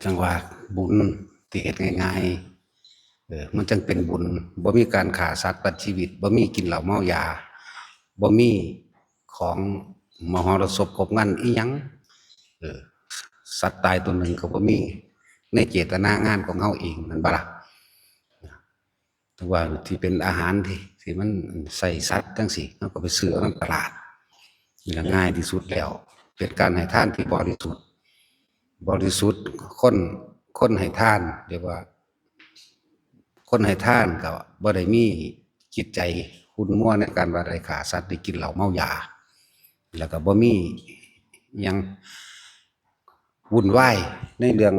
จังว่าบุญที่เฮ็ดง่ายๆมันจังเป็นบุญบ่มีการฆ่าสัตว์ตัดชีวิตบ่มีกินเหล้าเมายาบ่มีของมหรสพครบงานอิหยังเออสัตว์ตายตัวหนึ่งก็บ่มีในเจตนางานของเฮาเองนั่นบ่ล่ะแต่ว่าที่เป็นอาหารที่มันใส่สัตว์จังซี่เฮาก็ไปซื้อเอานำตลาดนี่ล่ะง่ายที่สุดแล้วเป็นการให้ทานที่บริสุทธิ์คนให้ทานเรียกว่าคนให้ทานก็บ่ได้มีจิตใจขุ่นมัวในการว่าได้ฆ่าสัตว์ได้กินเหล้าเมายาแล้วก็บ่มีหยังวุ่นวายในเรื่อง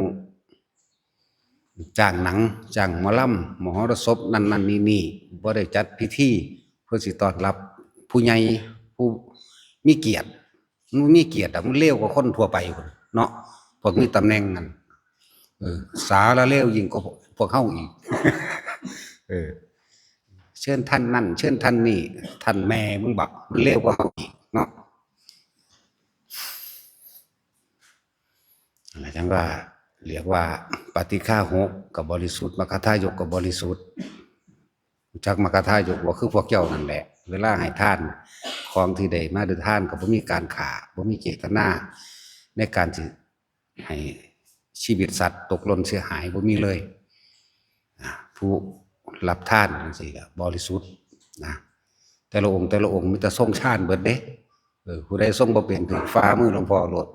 จ้างหนังจ้างหมอลำมหรสพนั่นๆนี่ๆบ่ได้จัดพิธีเพื่อสิต้อนรับผู้ใหญ่ผู้มีเกียรติมันมีเกียรติมันเลวกว่าคนทั่วไปพุ่นเนาะพวกมีตำแหน่งนั่นสาระเลวยิ่งกว่าพวกเฮาอีกเออเชิญท่านนั่นเชิญท่านนี่ท่านแม่มึงบอกมันเลวกว่าเฮาอีกเนาะอะไรจังว่าเรียกว่าปฏิฆาหกกับบริสุทธิ์มคทายกกับบริสุทธิ์จักมคทายกว่าคือพวกเจ้านั่นแหละเวลาให้ทานของที่ได้มาด้วยทานก็บ่มีการฆ่าบ่มีเจตนาในการที่ให้ชีวิตสัตว์ตกหล่นเสียหายบ่มีเลยผู้รับทานจังซี่ก็บริสุทธิ์นะแต่ละองค์มีแต่ทรงชาญเบิดเด้ผู้ใดทรงบ่เป็นถึงฟ้ามือหลวงพ่อโลด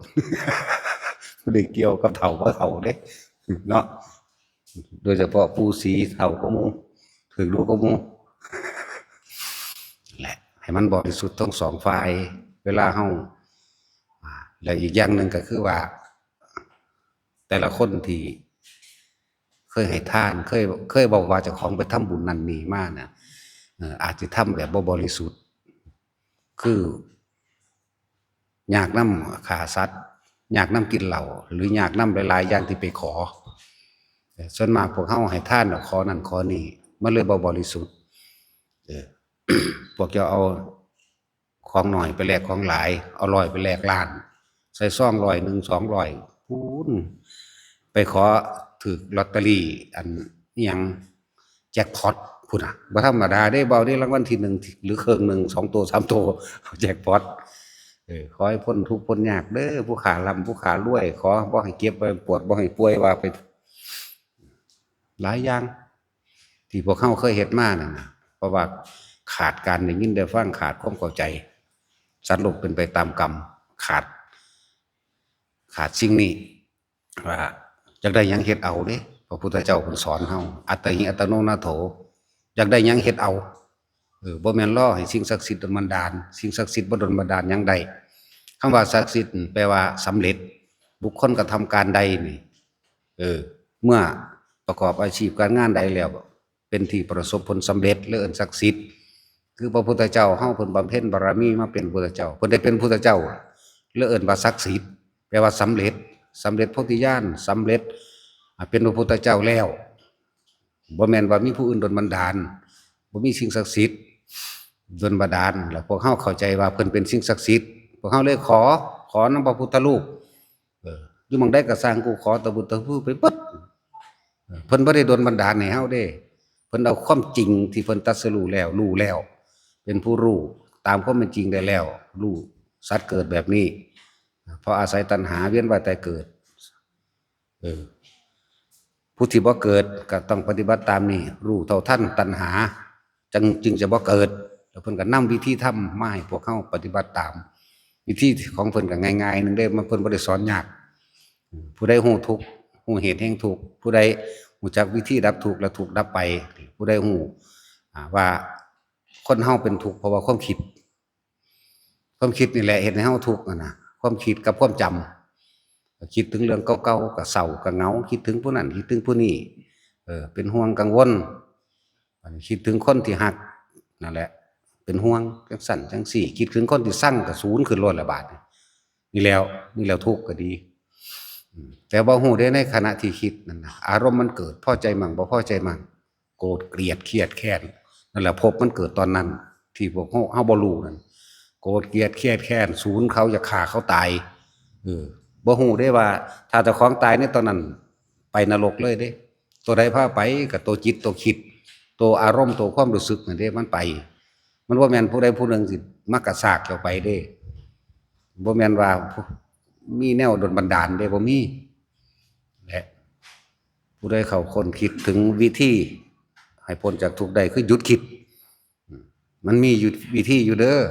บ่ได้เกี่ยวกับเฒ่าบ่เฒ่าเด้เนาะโดยเฉพาะปู่ศรีเฒ่าก็หมู่ถึงรู้ก็หมู่แหละให้มันบริสุทธิ์ทั้งสองฝ่ายเวลาเฮาแล้วอีกอย่างหนึ่งก็คือว่าแต่ละคนที่เคยให้ทานเคยบอกว่าเจ้าของไปทำบุญนั่นนี่มาน่ะอาจจะทำแบบบ่บริสุทธิ์คืออยากนำฆ่าสัตว์อยากนำกินเหล้าหรืออยากนำหลายๆอย่างที่ไปขอส่วนมากพวกเฮาให้ทานขอนั่นขอนี่มันเลยบ่บริสุทธิ์พวกเจ้าเอาของหน่อยไปแลกของหลายเอา100ไปแลกล้านใส่ซอง100 1 200พูนไปขอถูกลอตเตอรี่อันอิหยังแจ็คพอตพุ่นน่ะบ่ธรรมดาได้เบาได้รางวัลที่1หรือครึ่งหนึ่ง2ตัว3ตัวแจ็คพอตขอให้พ้นทุกข์พ้นยากเด้อผู้ขาร่ำผู้ขารวยขอบ่ให้เก็บไว้ปวดบ่ให้ป่วยว่าไปหลายอย่างที่พวกเขาเคยเฮ็ดมานั่นน่ะเพราะว่าขาดการได้ยินได้ฟังขาดความเข้าใจสัตว์โลกเป็นไปตามกรรมขาดสิ่งนี้ว่าอยากได้หยังเฮ็ดเอาเด้พระพุทธเจ้าเพิ่นสอนเฮาอัตติหิอัตโนนาโถอยากได้หยังเฮ็ดเอาบ่แม่นรอให้สิ่งศักดิ์สิทธิ์ดลบันดาลสิ่งศักดิ์สิทธิ์บ่ดลบันดาลหยังใดคำว่าศักดิ์สิทธิ์แปลว่าสำเร็จบุคคลกระทำการใดนี่เมื่อประกอบอาชีพการงานใดแล้วเป็นที่ประสบผลสำเร็จและเอิ้นศักดิ์สิทธิ์คือพระพุทธเจ้าเฮาเพิ่นบำเพ็ญบารมีมาเป็นพุทธเจ้าเพิ่นได้เป็นพุทธเจ้าและเอิ้นว่าศักดิ์สิทธิ์แปลว่าสำเร็จโพธิญาณสำเร็จเป็นพระพุทธเจ้าแล้วบ่แม่นว่ามีผู้อื่นดลบันดาลบ่มีสิ่งศักดิ์สิทธิ์ดลบันดาลแล้วพวกเฮาเข้าใจว่าเพิ่นเป็นสิ่งศักดิ์สิทธิ์พวกเฮาเลยขอนำพระพุทธรูปอยู่หม้องใดก็สร้างกูขอตะบุตะผู้ไปเบิดเพิ่นบ่ได้ดลบันดาลให้เฮาเด้เพิ่นเอาความจริงที่เพิ่นตรัสรู้แล้วเป็นผู้รู้ตามความเป็นจริงได้แล้วรู้สัตว์เกิดแบบนี้เพราะอาศัยตัณหาเวียนว่ายตายเกิดผู้ที่บ่เกิดก็ต้องปฏิบัติตามนี้รู้เท่าทันตัณหาจึงจะบ่เกิดแล้วเพิ่นก็นำวิธีทำมาให้พวกเฮาปฏิบัติตามวิธีของเพิ่นก็ง่ายๆนึงเด้มันเพิ่นบ่ได้สอนยากผู้ใดฮู้ทุกข์ฮู้เหตุแห่งทุกข์ผู้ใดฮู้จักวิธีดับทุกข์และทุกข์ดับไปผู้ใดฮู้ว่าคนเฮาเป็นทุกข์เพราะว่าความคิดนี่แหละเฮ็ดให้เฮาทุกข์นะความคิดกับความจำคิดถึงเรื่องเก่าๆก็เศร้าก็เหงาคิดถึงผู้นั้นคิดถึงผู้นี้เป็นห่วงกังวลคิดถึงคนที่ฮักนั่นแหละเป็นห่วงจังสั่นจังสี่คิดถึงคนที่สั่งก็ศูนย์ขึ้นโลดละบาดนี่แล้วทุกข์ก็ดีแต่บ่ฮู้ได้ในขณะที่คิดนั่นน่ะอารมณ์มันเกิดพอใจมั่งบ่พอใจมั่งโกรธเกลียดเครียดแค้นนั่นแหละภพมันเกิดตอนนั้นที่พวกเฮาบ่รู้นั่นโกรธเกลียดเครียดแค้นศูนย์เขาจะฆ่าเขาตายบ่ฮู้ได้ว่าถ้าเจ้าของตายในตอนนั้น ไปนรกเลยเด้ตัวใดพาไปกับตัวจิตตัวคิดตัวอารมณ์ตัวความรู้สึกนั่นเด้มันไปมันบ่แม่นผู้ใดผู้หนึ่งสิมักกะซากเจ้าไปเด้บ่แม่นว่ามีแนวดลบันดาลเด้บ่มีและผู้ใดเขาคนคิดถึงวิธีให้พ้นจากทุกข์ได้คือหยุดคิดมันมีอยู่วิธีอยู่เด้อ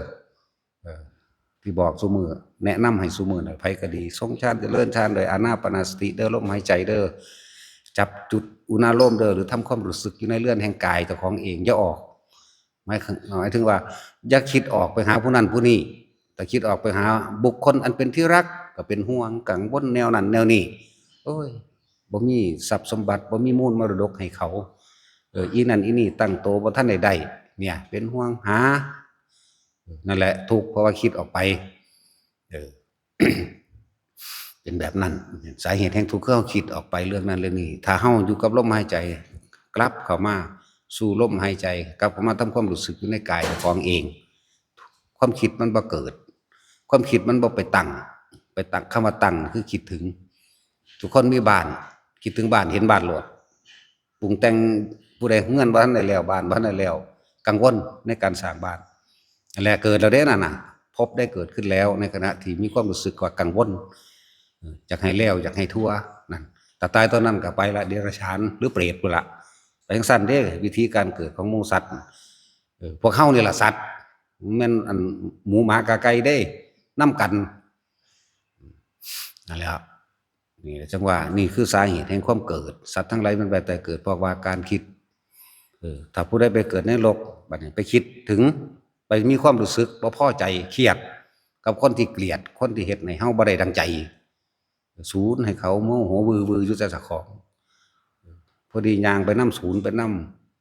ที่บอกซุมื้อแนะนำให้ซุมื้อน่ะไผก็ดีทรงฌานเจริญฌานโดยอานาปานสติเด้อลมหายใจเด้อจับจุดอุณาโลมเด้อหรือทำความรู้สึกอยู่ในเรือนแห่งกายเจ้าของเองอย่าออกหมายถึงว่าอย่าคิดออกไปหาผู้นั้นผู้นี้แต่คิดออกไปหาบุคคลอันเป็นที่รักก็เป็นห่วงกังวลแนวนั้นแนวนี้โอ้ยบ่มีทรัพย์สมบัติบ่มีมูลมรดกให้เขาอีนั่นอีนี่ตั้งโตบ่ทันได้เนี่ยเป็นห่วงหานั่นแหละทุกข์เพราะว่าคิดออกไปเป็นแบบนั้นสาเหตุแห่งทุกข์คือเฮาคิดออกไปเรื่องนั้นเรื่องนี้ถ้าเฮาอยู่กับลมหายใจกลับเข้ามาสู่ลมหายใจกลับเข้ามาทำความรู้สึกอยู่ในกายของเองความคิดมันบ่เกิดความคิดมันบ่ไปตั้งคำว่าตั้งคือคิดถึงทุกคนมีบ้านคิดถึงบ้านเห็นบ้านโลดปรุงแต่งผู้ใดเงินบ่ทันได้แล้วบ้านบ่ทันได้แล้วกังวลในการสร้างบ้านนั่นแหละเกิดแล้วเด้นั่นน่ะพบได้เกิดขึ้นแล้วในขณะที่มีความรู้สึกว่ากังวลอยากให้แล้วอยากให้ทั่วนั่นแต่ตายตอนนั้นก็ไปละเดรัจฉานหรือเปรตพุ่นล่ะไปจังซั่นเด้วิธีการเกิดของหมู่สัตว์พวกเฮานี่ล่ะสัตว์แม่นอันหมูหมากะไก่เด้นำกันนั่นแหละนี่จังว่านี่คือสาเหตุแห่งความเกิดสัตว์ทั้งหลายมันไปแต่เกิดเพราะว่าการคิดถ้าผู้ใดไปเกิดในโลกบัดนี้ไปคิดถึงไปมีความรู้สึกบ่พอใจเครียดกับคนที่เกลียดคนที่เฮ็ดให้เฮาบ่ได้ดังใจศูนย์ให้เขาโมโหวืออยู่แต่เจ้าของพอดีย่างไปนำศูนย์ไปน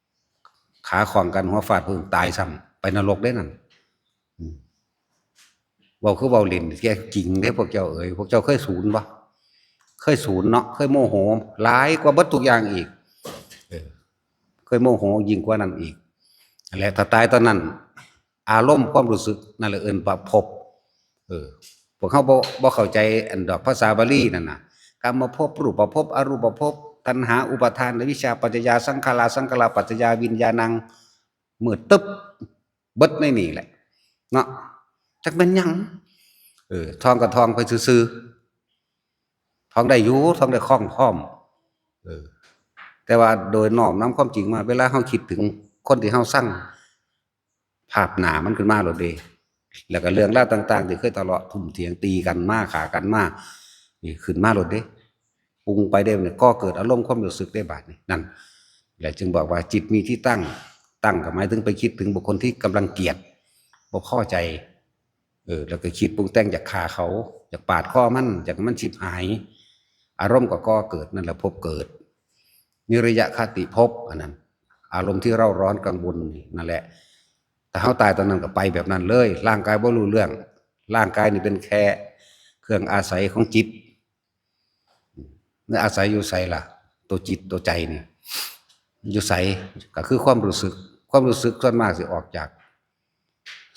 ำขาขวางกันหัวฟาดพื้นตายซ้ำไปนรกได้นั่นเว้าคือเว้าเล่นแท้จริงเด้พวกเจ้าเอ๋ยพวกเจ้าเคยศูนย์บ่เคยศูนย์เนาะเคยโมโหหลายกว่าเบิดทุกอย่างอีกเคยโมโหยิ่งกว่านั้นอีกนั่นแหละถ้าตายตอนนั้นอารมณ์ความรู้สึกนั่นแหละเอิ้นว่าภพพวกเขาบ่เข้าใจอันดอกภาษาบาลีนั่นน่ะกรรมภพรูปภพอรูปภพตัณหาอุปาทานวิชชาปัจจยาสังขาราปัจจยาวิญญาณังมืดตึ๊บเบิดในนี่แหละเนาะจักแม่นหยังทองก็ทองไปซื่อๆทองได้อยู่ทองได้คล่องพร้อมแต่ว่าโดยน้อมนำความจริงมาเวลาเฮาคิดถึงคนที่เฮาสั่งภาพหน้ามันขึ้นมาโลดเด้แล้วก็เรื่องราวต่างๆที่เคยทะเลาะทุ่มเถียงตีกันมาฆ่ากันมานี่ขึ้นมาโลดเด้ปรุงไปได้เนี่ยก็เกิดอารมณ์ความรู้สึกได้บาดนี้นั่นแหละจึงบอกว่าจิตมีที่ตั้งก็หมายถึงไปคิดถึงบุคคลที่กำลังเกลียดบ่พอใจแล้วก็คิดปรุงแต่งอยากฆ่าเขาอยากปาดคอมันอยากมันฉิบหายอารมณ์ก็เกิดนั่นแหละภพเกิดนิระยะคติภพอันนั้นอารมณ์ที่เร่าร้อนกังวลนั่นแหละแต่เฮาตายตอนนั้นก็ไปแบบนั้นเลยร่างกายบ่รู้เรื่องร่างกายนี่เป็นแค่เครื่องอาศัยของจิตอาศัยอยู่ไสล่ะตัวจิตตัวใจนี่อยู่ไสก็คือความรู้สึกส่วนมากสิออกจาก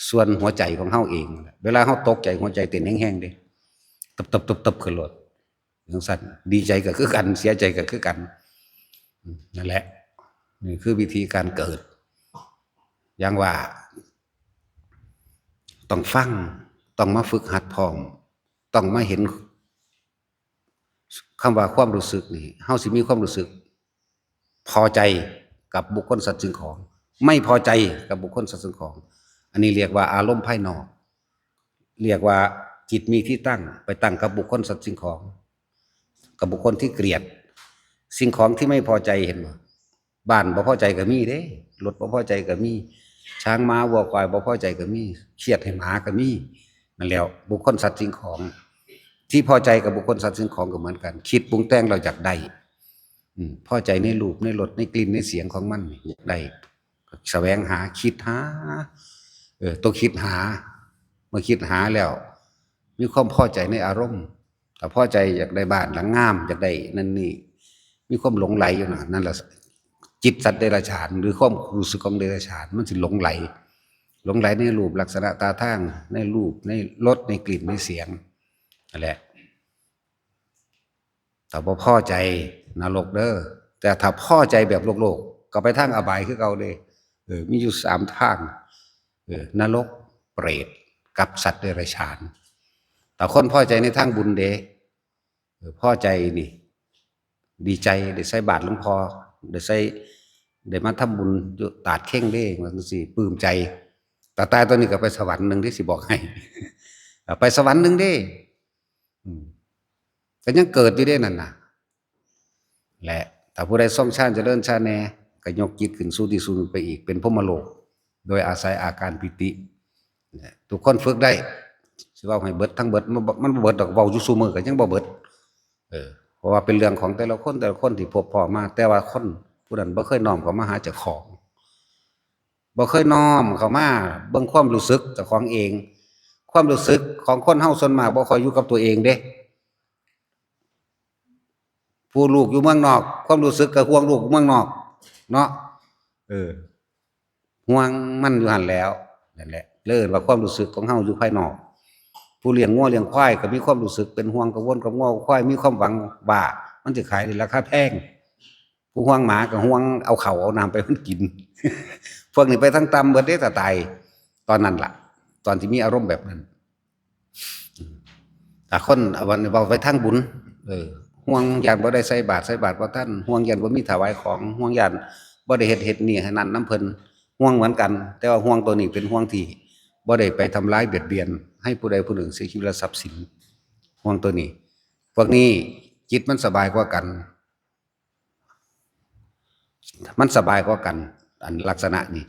ส่วนหัวใจของเฮาเองเวลาเฮาตกใจหัวใจเต้นแรงๆเด้ตับขึ้นโลดจังซั่นดีใจก็คือกันเสียใจก็คือกันนั่นแหละนี่คือวิธีการเกิดอย่างว่าต้องฟังต้องมาฝึกหัดพร้อมต้องมาเห็นคำว่าความรู้สึกนี่เฮาสิมีความรู้สึกพอใจกับบุคคลสัตว์สิ่งของไม่พอใจกับบุคคลสัตว์สิ่งของอันนี้เรียกว่าอารมณ์ภายนอกเรียกว่าจิตมีที่ตั้งไปตั้งกับบุคคลสัตว์สิ่งของกับบุคคลที่เกลียดสิ่งของที่ไม่พอใจเห็นบ่บ้านบ่พอใจก็มีเด้รถบ่พอใจก็มีช้างม้าวัวควายบ่พอใจก็มีเครียดให้หมาก็มีนั่นแล้วบุคคลสัตว์สิ่งของที่พอใจกับบุคคลสัตว์สิ่งของก็เหมือนกันคิดปรุงแต่งเราอยากได้พอใจในรูปในรสในกลิ่นในเสียงของมันอยากได้แสวงหาคิดหาตัวคิดหาเมื่อคิดหาแล้วมีความพอใจในอารมณ์ถ้าพอใจอยากได้บ้านหลังงามอยากได้นั่นนี่มีความหลงไหลอยู่นั่นแหละจิตสัตว์เดรัจฉานหรือความรู้สึกของเดรัจฉานมันสิหลงไหลในรูปลักษณะตาทางในรูปในรสในกลิ่นในเสียงนั่นแหละแต่พอพอใจ นรกเด้อแต่ถ้าพอใจแบบโลกก็ไปทางอบายคือเก่าเด้มีอยู่3ทางนรกเปรตกับสัตว์เดรัจฉานแต่คนพอใจในทางบุญเด้พอใจนี่ดีใจได้ใส่บาตรหลวงพ่อได้ใส่ได้มาทำบุญตาดเข่งเด้ว่าจังซี่ปลื้มใจแต่ตายตอนนี้ก็ไปสวรรค์นึงที่สิบอกให้ไปสวรรค์นึงเด้ก็ยังเกิดอยู่เด้นั่นน่ะและถ้าผู้ใดทรงชาญเจริญชาแน่ก็ยกจิตขึ้นสู่ที่สูงไปอีกเป็นพรหมโลกโดยอาศัยอาการปิติทุกคนฝึกได้สิเว้าให้เบิดทั้งเบิดมันบ่เบิดดอกเว้าอยู่ซุมื้อก็ยังบ่เบิดเพราะว่าเป็นเรื่องของแต่ละคนที่พบพ้อมาแต่ว่าคนผู้นั้นบ่เคยน้อมเข้ามาหาเจ้าของบ่เคยน้อมเข้ามาเบิ่งความรู้สึกเจ้าของเองความรู้สึกของคนเฮาส่วนมากบ่ค่อยอยู่กับตัวเองเด้ผู้ลูกอยู่เมืองนอกความรู้สึกก็ห่วงลูกเมืองนอกเนาะห่วงมันอยู่หั่นแล้วนั่นแหละเลยว่าความรู้สึกของเฮาอยู่ภายนอกผู้เลี้ยงงัวเลี้ยงควายก็มีความรู้สึกเป็นห่วงกังวลกับงัวควายมีความหวังว่ามันจะขายได้ราคาแพงผู้ห่วงหมาก็ห่วงเอาข้าวเอาน้ำไปมันกินพวกนี้ไปทั้งตำเบิดเด้ตายตอนนั้นล่ะตอนที่มีอารมณ์แบบนั้นแต่คนวันนี้ไปทางบุญห่วงยันบ่ได้ใส่บาตรบ่ทันห่วงยันบ่มีถวายของห่วงยันบ่ได้เฮ็ดนี่ให้นั่นน้ำเพิ่นห่วงเหมือนกันแต่ว่าห่วงตัวนี้เป็นห่วงที่บ่ได้ไปทำร้ายเบียดเบียนให้ผู้ใดผู้หนึ่งเสียชีวิตและทรัพย์สินห่วงตัวนี้พวกนี้จิตมันสบายกว่ากันอันลักษณะนี้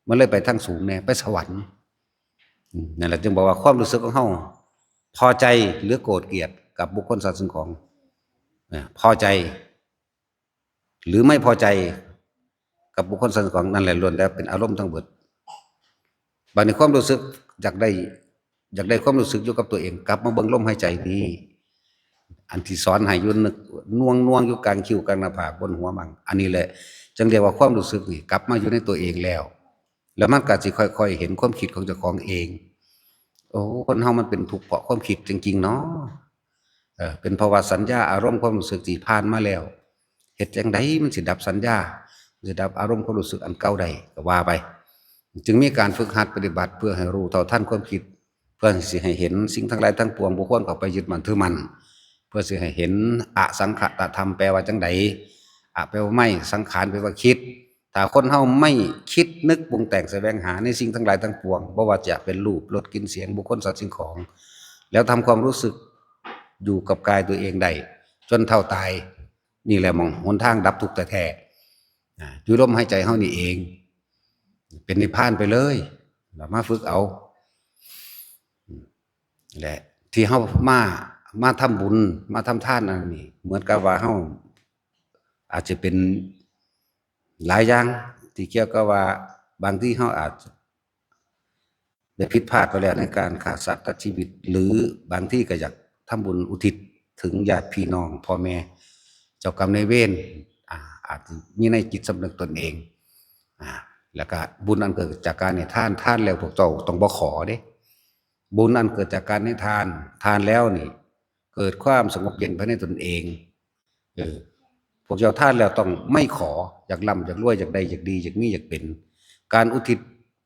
มันเลยไปทางสูงแน่ไปสวรรค์นั่นแหละจึงบอกว่าความรู้สึกของเฮาพอใจหรือโกรธเกลียดกับบุคคลสัตว์สิ่งของพอใจหรือไม่พอใจกับบุคคลสัตว์สิ่งของนั่นแหละล้วนแล้วเป็นอารมณ์ทั้งหมดบางทีความรู้สึกอยากได้ความรู้สึกอยู่กับตัวเองกลับมาเบิ่งลมหายใจนี้อันที่สอนให้อยู่นึกน่วงอยู่กลางคิ้วกลางหน้าผากบนหัวมั่งอันนี้แหละจึงเรียกว่าความรู้สึกนี่กลับมาอยู่ในตัวเองแล้วมันก็สิค่อยๆเห็นความคิดของเจ้าของเองโอ้คนเฮามันเป็นทุกข์เพราะความคิดจริงๆเนาะเป็นภาวะสัญญาอารมณ์ความรู้สึกที่ผ่านมาแล้วเฮ็ดจังไดมันสิดับสัญญาสิดับอารมณ์ความรู้สึกอันเก่าได้ก็ว่าไปจึงมีการฝึกหัดปฏิบัติเพื่อให้รู้เท่าทันความคิดเพื่อสิให้เห็นสิ่งทั้งหลายทั้งปวงบ่ควรเข้าไปยึดมั่นถือมั่นเพื่อสิให้เห็นอสังขตธรรมแปลว่าจังไดแปลว่าไม่สังขารแปลว่าคิดถ้าคนเฮาไม่คิดนึกปรุงแต่งแสวงหาในสิ่งทั้งหลายทั้งปวงบ่ว่าจะเป็นรูปรสกลิ่นเสียงบุคคลสัตว์สิ่งของแล้วทำความรู้สึกอยู่กับกายตัวเองได้จนเท่าตายนี่แหละมองหนทางดับทุกข์แท้ๆอยู่ลมหายใจเฮานี่เองเป็นนิพพานไปเลยเรามาฝึกเอาแหละที่เฮามาทำบุญมาทำทานนั่นนี่เหมือนกับว่าเฮาอาจจะเป็นหลายอย่างที่เกี่ยวกับว่าบางที่เฮาอาจได้ผิดพลาดไปแล้วในการฆ่าสัตว์ตัดชีวิตหรือบางที่ก็อยากทำบุญอุทิศถึงญาติพี่น้องพ่อแม่เจ้ากรรมนายเวรอาจจะมีในจิตสำนึกตนเองแล้วก็บุญอันเกิดจากการให้ทานแล้วพวกเจ้าต้องบ่ขอเด้บุญอันเกิดจากการให้ทานแล้วนี่เกิดความสงบเย็นภายในตนเองพวกเจ้าทานแล้วต้องไม่ขออยากร่ำอยากรวยอยากใดอยากดีอยากมีอยากเป็นการอุทิศ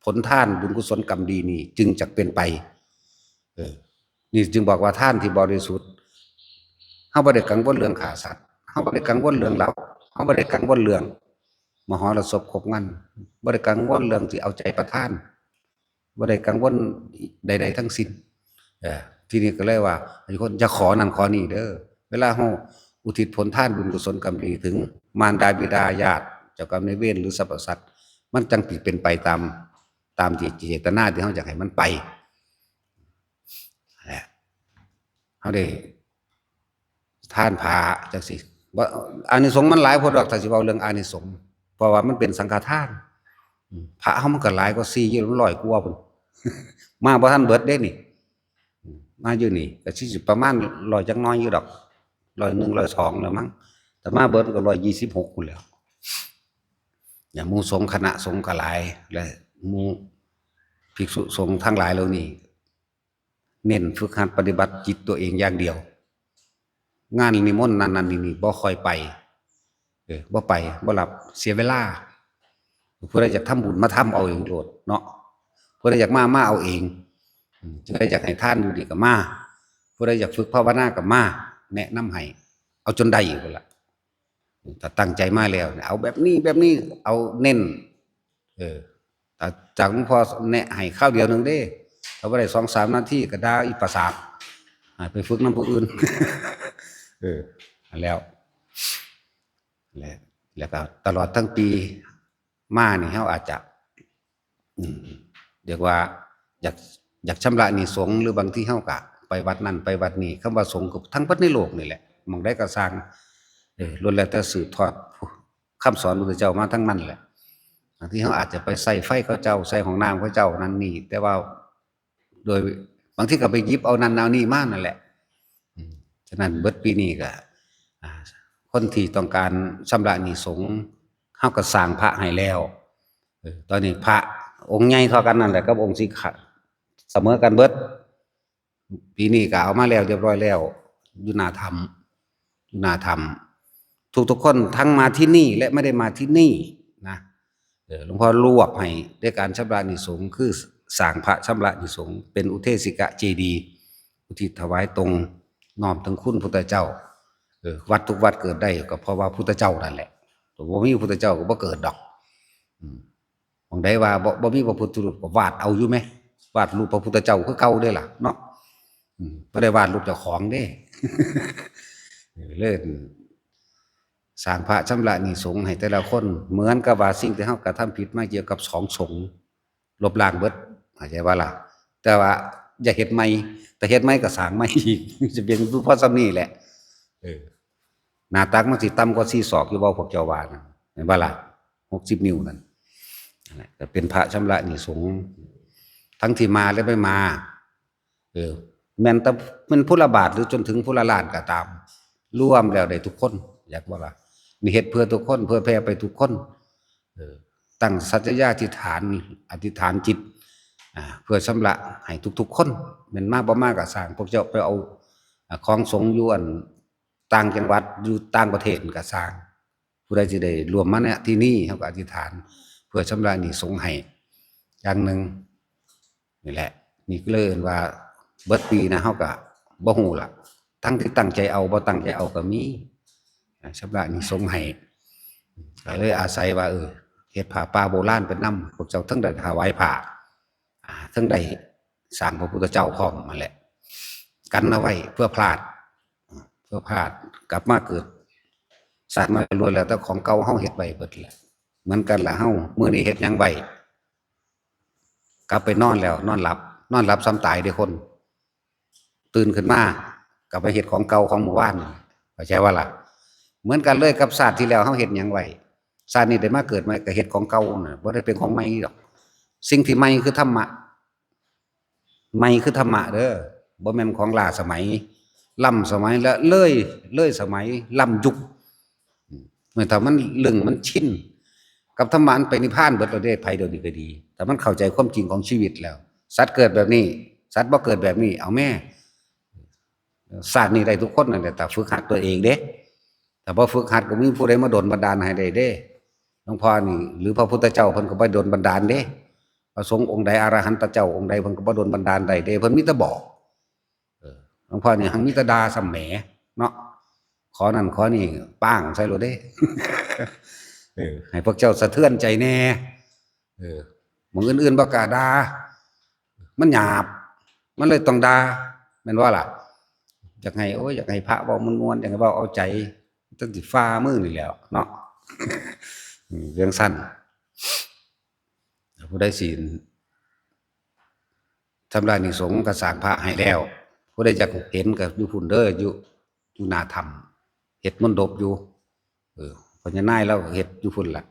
ผลทานบุญกุศลกรรมดีนี่จึงจะเป็นไปนี่จึงบอกว่าทานที่บริสุทธิ์เฮาบ่ได้กังวลเรื่องฆ่าสัตว์เฮาบ่ได้กังวลเรื่องลับเฮาบ่ได้กังวลเรื่องมหรสพครบงานบ่ได้กังวลเรื่องที่เอาใจประทานบ่ได้กังวลใดๆทั้งสิ้นทีนี้ก็เลยว่าคนจะขอนั่นขอนี่เด้อเวลาเฮาอุทิศผลทานบุญกุศลกรรมดีถึงมารดาบิดาญาติเจ้ากรรมนายเวรหรือสรรพสัตว์มันจังสิเป็นไปตามเจตนาที่เฮาอยากให้มันไปเฮาได้ทานผาจังซี่บ่อานิสงส์มันหลายพอดอกถ้าสิเว้าเรื่องอานิสงส์เพราะว่ามันเป็นสังฆทานพระเฮามันก็หลายกว่า400กว่าพุ่นมาบ่ทันเบิดเด้นี่มาอยู่นี่ก็สิประมาณ100จักหน่อยอยู่ดอก101 102แล้วมั้งแต่มาเบิดก็126พุ่นแล้วอย่างหมู่สงฆ์คณะสงฆ์ก็หลายและหมู่ภิกษุสงฆ์ทั้งหลายเหล่านี้เน้นฝึกหัดปฏิบัติจิตตัวเองอย่างเดียวงานนิมนต์นั่นนี่บ่ค่อยไป บ่ไปบ่รับเสียเวลาผู้ใดอยากทำบุญมาทำเอาเองโลดเนาะผู้ใดอยากมาเอาเองผู้ใดอยากให้ทานอยู่ดีก็มาผู้ใดอยากฝึกภาวนาก็มาแนะนำให้เอาจนได้อยู่พุ่นล่ะถ้าตั้งใจมาแล้วเอาแบบนี้เอาเน้นแต่จากหลวงพ่อแนะให้ข้าวเดียวนึงเด้ถ้าบ่ได้2-3 นาทีก็ด่าอีประสาทไปฝึกนำผู้อื่นแล้วแล้วก็ตลอดทั้งปีมานี่เฮาอาจจะเรียกว่าอยากชำระหนี้สงฆ์หรือบางทีเฮาก็ไปวัดนั้นไปวัดนี้คำว่าสงฆ์ก็ทั้งเบิดในโลกนี่แหละหม้องใดก็สร้างล้วนแล้วแต่สืบทอดคำสอนพระพุทธเจ้ามาทั้งนั้นแหละบางทีเฮาอาจจะไปใส่ไฟเขาเจ้าใส่ห้องน้ำเขาเจ้านั้นนี่แต่ว่าโดยบางทีก็ไปหยิบเอานั้นเอานี่มานั่นแหละฉะนั้นเบิดปีนี้ก็คนที่ต้องการชำระหนี้สงฆ์เฮาก็สร้างพระให้แล้วตอนนี้พระองค์ใหญ่เท่ากันนั่นแหละกับองค์สีขาวเสมอกันเบิดปีนี้ก็เอามาแล้วเรียบร้อยแล้วอยู่หน้าธรรมทุกคนทั้งมาที่นี่และไม่ได้มาที่นี่นะหลวงพ่อรวบให้ด้วยการชำระหนี้สงฆ์คือสร้างพระชำระหนี้สงฆ์เป็นอุเทสิกเจดีย์อุทิศถวายตรงน้อมถึงคุณพุทธเจ้าวัดทุกวัดเกิดได้ก็เพราะว่าพุทธเจ้านั่นแหละแต่บ่มีพุทธเจ้าก็บ่เกิดดอกมองได้ว่าบ่มีพระพุทธรูปก็วาดเอาอยู่ไหมวาดรูปพระพุทธเจ้าคือเก่าเด้ล่ะเนาะบ่ได้วาดรูปเจ้าของเด้ เลิศสร้างพระชำระหนี้สงฆ์ให้แต่ละคนเหมือนกับว่าสิ่งที่เฮากระทำผิดมาเกี่ยวกับสองสงฆ์ลบล้างเบิดเข้าใจว่าล่ะแต่ว่าอย่าเฮ็ดใหม่แต่เฮ็ดใหม่ก็สร้างใหม่อีกจะเป็นเพราะซ้ำนี้แหละหน้าตักมันสิต่ำกว่า4 ศอกอยู่บ่พวกเจ้าว่านั่นเห็นบ่ล่ะ60 นิ้วนั่นแหละก็เป็นพระชำระหนี้สงฆ์ทั้งที่มาและไม่มาแม่นแต่มันพุทธบาทหรือจนถึงพุทธล้านก็ตามร่วมแล้วได้ทุกคนอยากว่าล่ะนี่เฮ็ดเพื่อทุกคนเพื่อแผ่ไปทุกคนตั้งสัจจะอธิษฐานจิตเพื่อชำระให้ทุกๆคนแม่นมาบ่มาก็สร้างพวกเจ้าไปเอาของสงฆ์อยู่อันต่างจังหวัดอยู่ต่างประเทศก็สร้างผู้ใดสิได้รวมมาเนี่ยที่นี่เฮาก็อธิษฐานเพื่อชำระหนี้สงฆ์ให้อย่างหนึ่งนี่แหละนี่ก็เลยว่าเบิดปีนะเฮาก็บ่ฮู้ล่ะทั้งที่ตั้งใจเอาบ่ตั้งใจเอาก็มีชำระหนี้สงฆ์ให้ก็เลยอาศัยว่าเฮ็ดผ้าป่าโบราณเป็นนำพวกเจ้าทั้งได้ถวายผ้าทั้งได้สร้างพระพุทธเจ้าพร้อมมาแหละกันเอาไว้เพื่อพลาดกลับมาเกิดศาสตร์มาล้วนแล้วแต่ของเก่าเฮาเฮ็ดไว้เบิดแหละเหมือนกันล่ะเฮามื้อนี้เฮ็ดหยังไว้กลับไปนอนแล้วนอนหลับซ้ำตายเด้อคนตื่นขึ้นมากลับไปเฮ็ดของเก่าของเมื่อวานเข้าใจว่าล่ะเหมือนกันเลยกับศาสตร์ที่แล้วเฮาเฮ็ดหยังไว้ศาสตร์นี้ได้มาเกิดใหม่ก็เฮ็ดของเก่าน่ะบ่ได้เป็นของใหม่ดอกสิ่งที่ใหม่คือธรรมะเด้อบ่แม่นของล้าสมัยล้ำสมัยและเลยสมัยล้ำยุคเมื่อถ้ามันลึงมันชินกับธรรมะไปนิพพานเบิดแล้วเด้ไผเดี๋ยวนี้ก็ดีแต่มันเข้าใจความจริงของชีวิตแล้วสัตว์เกิดแบบนี้สัตว์บ่เกิดแบบนี้เอาแม่ศาสตร์นี้ได้ทุกคนนั่นแหละแต่ฝึกหัดตัวเองเด้แต่บ่ฝึกหัดก็มีผู้ใดมาดลบันดาลให้ได้เด้หลวงพ่อนี่หรือพระพุทธเจ้าเพิ่นก็บ่ดลบันดาลเด้พระสงฆ์องค์ใดอรหันตเจ้าองค์ใดเพิ่นก็บ่ดลบันดาลได้เด้เพิ่นมีแต่บอกหลวงพ่อนี่หังมีแต่ด่าซ้ำแหมเนาะขอนั่นขอนี่ป้างใส่โลดเด้ให้พวกเจ้าสะเทือนใจแน่หมู่อื่นๆบ่กล้าด่ามันหยาบมันเลยต้องด่าแม่นว่าล่ะอยากให้พระเว้าม่วนๆอยากให้เว้าเอาใจตั้งสิฟ้ามือนี่แหล้วเนาะเรื่องสั้นผู้ใดสิชำระหนี้สงฆ์ก็สร้างพระให้แล้วผู้ใดอยากเห็นก็อยู่พุ่นเด้ออยู่หน้าถ้ำเฮ็ดมณฑปอยู่พญานายเราเฮ็ดอยู่พุ่นล่ะ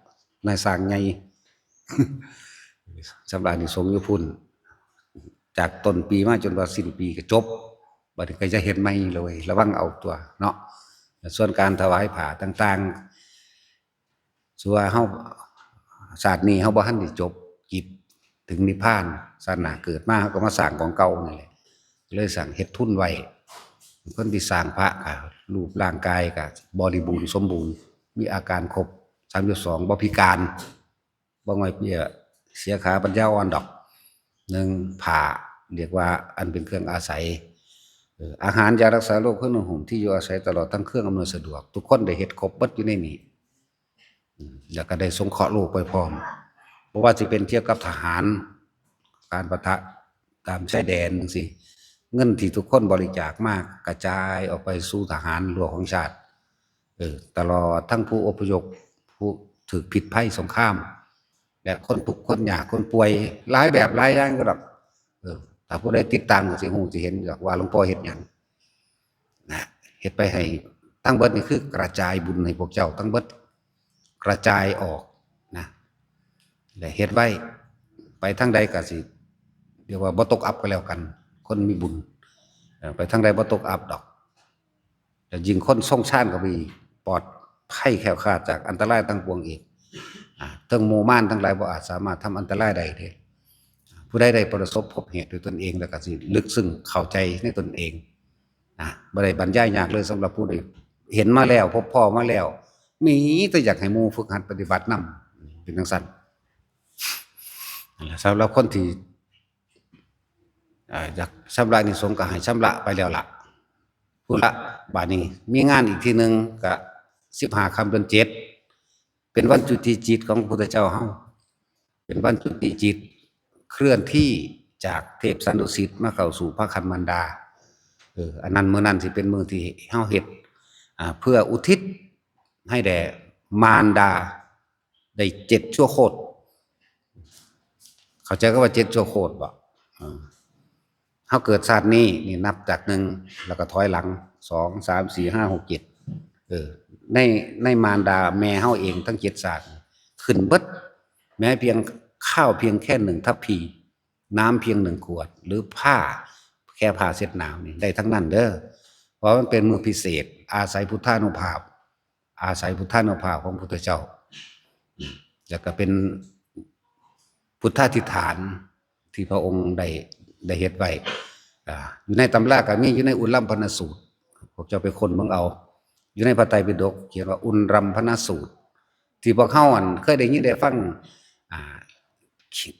นายสร้างใหญ่ชำระหนี้สงฆ์อยู่พุ่นจากต้นปีมาจนว่าสิ้นปีก็จบบัดนี้ก็จะเฮ็ดใหม่เลยระวังเอาตัวเนาะส่วนการถวายผ้าต่างๆส่วนเฮาศาสตร์นี้เฮาบ่ทันได้จบกิจถึงนิพพานศาสนาเกิดมาเฮาก็มาสร้างของเก่านี่แหละเลยสร้างเฮ็ดทุนไว้คนที่สร้างพระก็รูปร่างกายก็บริบูรณ์สมบูรณ์ มีอาการครบ32บ่พิการบ่ง่อยเปี้ยเสียขาปัญญาอ่อนดอก1ผ้าเรียกว่าอันเป็นเครื่องอาศัยอาหารยารักษาโรคเครื่องนุ่งห่มที่อยู่อาศัยตลอดทั้งเครื่องอำนวยสะดวกทุกคนได้เฮ็ดครบเบิดอยู่ในนี้แล้วก็ได้สงเคราะห์โลกไปพร้อมบ่ว่าสิเป็นเกี่ยวกับทหารการปะทะตามชายแดนจังซี่เงินที่ทุกคนบริจาคมากกระจายออกไปสู่ทหารหลวงของชาติตลอดทั้งผู้อพยพผู้ถูกผิดภัยสงครามและคนทุกข์คนยากคนป่วยหลายแบบหลายอย่างก็ดอกถ้าผู้ใดติดตามก็สิฮู้สิเห็นว่าหลวงพ่อเฮ็ดหยังนะเฮ็ดไปให้ทั้งเบิดนี่คือกระจายบุญให้พวกเจ้าทั้งเบิดกระจายออกนะและเฮ็ดไว้ไปทางใดก็สิเรียกว่าบ่ตกอับก็แล้วกันคนมีบุญไปทางใดบ่ตกอับดอกแต่ยิ่งคนทรงชาติก็มีปลอดภัยแคล้วคลาดจากอันตรายทั้งปวงอีกทั้งหมู่ม่านทั้งหลายบ่อาจสามารถทำอันตรายใดได้ผู้ใดได้ประสบพบเหตุด้วยตนเองแล้วก็สิลึกซึ้งเข้าใจในตนเองบ่ได้บรรยายยากเลยสำหรับผู้ใดเห็นมาแล้วพบพ่อมาแล้วมีแต่อยากให้หมู่ฝึกหัดปฏิบัตินำเป็นจังซั่นสำหรับคนที่อยากชำระนิสงส์ก็ให้ชำระไปแล้วล่ะพุ่นละบัดนี้มีงานอีกทีนึงก็15ค่ำเดือน7เป็นวันจุติจิตของพระพุทธเจ้าเฮาเป็นวันจุติจิตเคลื่อนที่จากเทพสันดุสิตมาเข้าสู่พระคันมารดาอันนั้นมื้อนั้นสิเป็นมื้อที่เฮาเฮ็ดเพื่ออุทิศให้แด่มารดาได้7ชั่วโคตรเข้าใจก็ว่า7ชั่วโคตรบ่เฮาเกิดชาตินี้นี่นับจาก1แล้วก็ถอยหลัง2 3 4 5 6 7ในมารดาแม่เฮาเองทั้ง7ชาติขึ้นเบิดแม้เพียงข้าวเพียงแค่1ทัพพีน้ำเพียง1ขวดหรือผ้าแค่ผ้าเช็ดหนาวนี่ได้ทั้งนั้นเด้อเพราะมันเป็นมื้อพิเศษอาศัยพุทธานุภาพของพุทธเจ้าแล้วก็เป็นพุทธาธิษฐานที่พระองค์ได้เฮ็ดไว้อยู่ในตำราก็มีอยู่ในอุลลัมพนสูตรพวกเจ้าไปค้นเบิ่งเอาอยู่ในพระไตรปิฎกเขียนว่าอุลลัมพนสูตรที่พวกเฮาเคยได้ยินได้ฟัง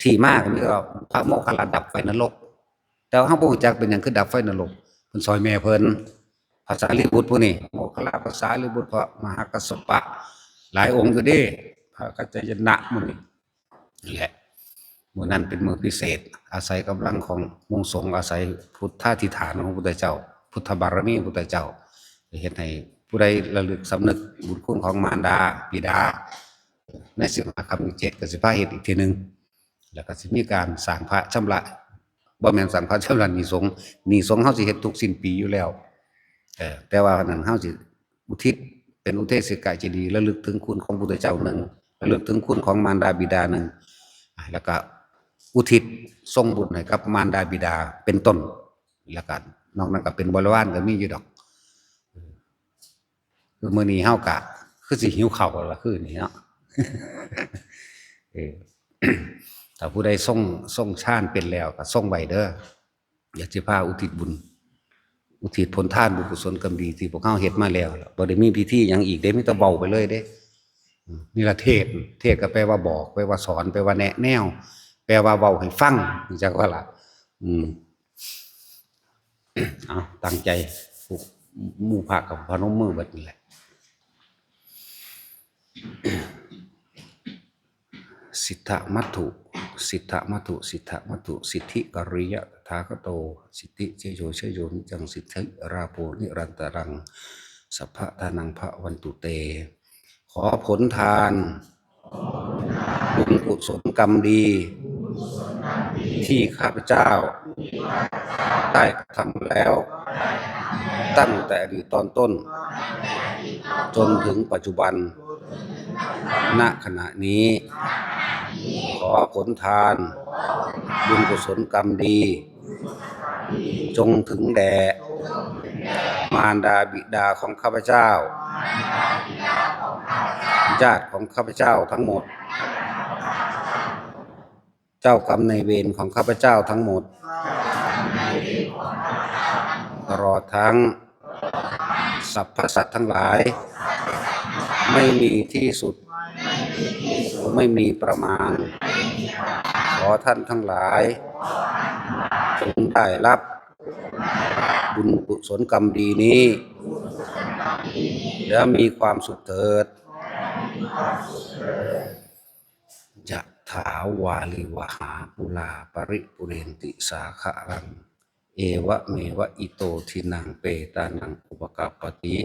ที่มาก็มีว่าพระโมคคัลลาดับไฟนรกแต่ว่าเฮาบ่รู้จักเป็นหยังคือดับไฟนรกเพิ่นซอยแม่เพิ่นภาษาลิบุตรผู้นี้โมคคัลลาภาษาลิบุตรพระมหากัสสปะหลายองค์อยู่เด้พระกัจจายนะมื้อนี้นี่แหละมื้อนั้นเป็นมื้อพิเศษอาศัยกำลังของวงสงฆ์อาศัยพุทธาธิษฐานของพุทธเจ้าพุทธบารมีพุทธเจ้าเฮ็ดให้ผู้ใดระลึกสำนึกบุญคุณของมารดาบิดาใน15ค่ำ7ก็สิพาเฮ็ดอีกทีนึงแล้วก็สิมีการสร้างพระชำระบ่แม่นสร้างพระชำระหนี้สงฆ์เฮาสิเฮ็ดทุกสิ้นปีอยู่แล้วแต่ว่านั้นเฮาสิอุทิศเป็นอุเทศกเจดีย์ระลึกถึงคุณของพุทธเจ้า1ระลึกถึงคุณของมารดาบิดา1แล้วก็อุทิศส่งบุญให้กับมารดาบิดาเป็นต้นแล้วก็นอกนั้นก็เป็นบริวารก็มีอยู่ดอกคือมื้อนี้เฮาก็คือสิหิวข้าวล่ะคือนี่เนาะถ้าผู้ใดทรงฌานเป็นแล้วก็ทรงไว้เด้ออยากสิพาอุทิศบุญอุทิศผลทานบุญกุศลกรรมดีที่พวกเฮาเฮ็ดมาแล้วบ่ได้มีพิธีหยังอีกเด้มีแต่เว้าไปเลยเด้นี่ล่ะเทศก็แปลว่าบอกแปลว่าสอนแปลว่าแนะแนวแปลว่าเว้าให้ฟังจักว่าล่ะเอาตั้งใจปลุกหมู่พระกับพนมมือเบิดนี่แหละสิทธมัตถุสิทธิกริยะตถาคโตสิทธิเชโยนิจังสิทธิราโภนิรันตรังสัพพะทานังภวันตุเตขอผลทานบุญกุศลกรรมดีที่ข้าพเจ้าได้ทำแล้วตั้งแต่อดีตตอนต้นจนถึงปัจจุบันณขณะนี้ขอผลทานบุญกุศลกรรมดีจงถึงแด่มารดาบิดาของข้าพเจ้าญาติของข้าพเจ้าทั้งหมดเจ้ากรรมนายเวรของข้าพเจ้าทั้งหมดตลอดทั้งสรรพสัตว์ทั้งหลาย ไม่มีที่สุดไม่มีประมาณขอท่านทั้งหลายจงได้รับบุญกุศลกรรมดีนี้แล้วมีความสุขเถิดยะถาวาลิวหาปุราปริปุเรนติสาคารังเอวะเมวะอิโตทินังเปตานังอุปกปปติ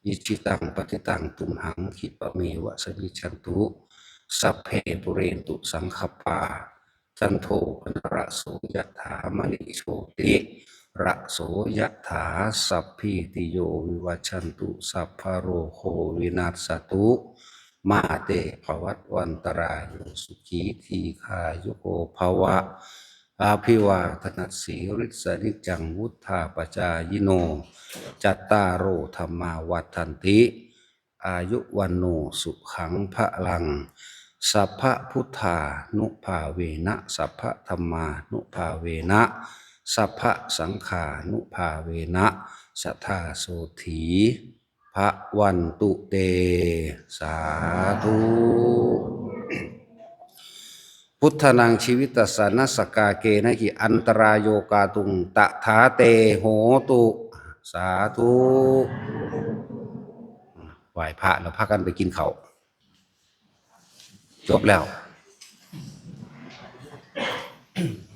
อิจิตังปฏิตังตุมหังคิปะเมวะสมิจฉันตุสัพเพปุเรนตุสังคปาจันโทปนระโสยถามณิโชติระโสยถาสัพพิติโยวิวัชชันตุสัพพะโรโควินาศตุมาเตภวัตวันตรายโยสุขีทีขายุโกภวะอาภิวาทนาสีริสนิจังวุธาปจายโนจัตตารโอธรรมาวัฏันติอายุวันโนสุขังพะลังสัพพะพุทธานุภาเวนะสัพพะธรรมานุภาเวนะสัพพะสังฆานุภาเวนะสัทธาโสถีพระวันตุเตสาธุพุทธนังชีวิตสนัสสกาเกนะหิอันตรายโยกาตุงตถาเตโหตุสาธุไหว้พระแล้วพากันไปกินข้าวจบแล้ว